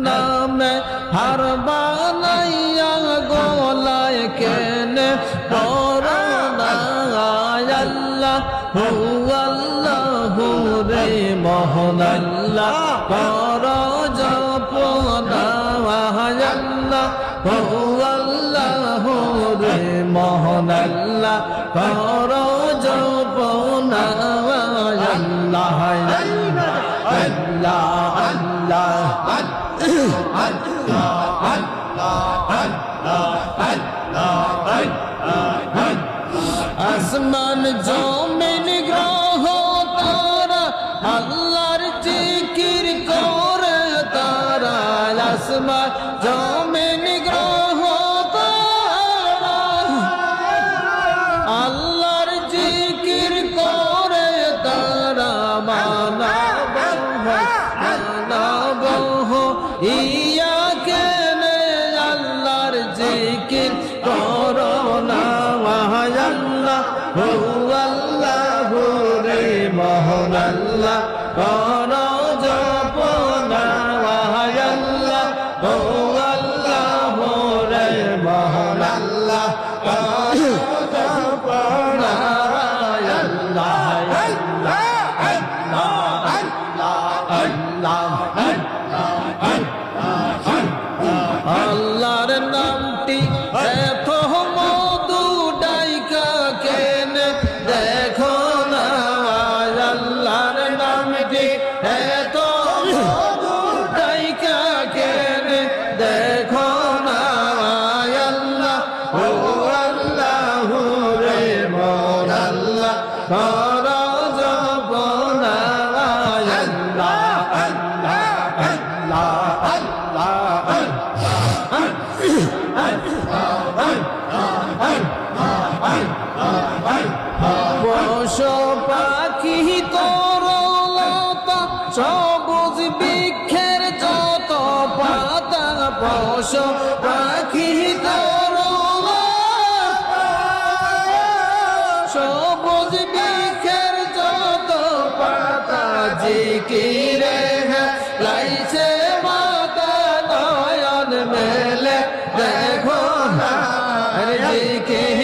নামে হার বানাইয়া গলায় কেনে করোনা আল্লাহ হু আল্লাহ রে মোহন আল্লাহ কর জপনা আল্লাহ হু আল্লাহ রে মোহন আল্লাহ কর জপনা আল্লাহ আল্লাহ আল্লাহ আসমান জমিন গ্রহ তারা আল্লাহর জিকির করে তারা আসমান জমিন গ্রহ তারা আল্লাহর জিকির করে তারা মানব ইয়া কেনে আল্লাহর জিকির করোনা আল্লাহ হু আল্লাহ রে মোহন আল্লাহ কর জপনা আল্লাহ হু আল্লাহ রে মোহন আল্লাহ কর জপনা আল্লাহ আল্লাহর নামটি এত মধু ডাইকা কেনে দেখো না আল্লাহর নামটি এত মধু ডাইকা কেনে দেখো না আল্লাহ ও আল্লাহ রে মোর আল্লাহ কর জপনা আল্লাহ আল্লাহ পশু পাখি তরলতা সবুজ বৃক্ষের যত পাতা পশু পাখি তরলতা সবুজ বৃক্ষের যত পাতা জিকিরে লাইছে মাতা নয়ন মেলে দেখো না জিকির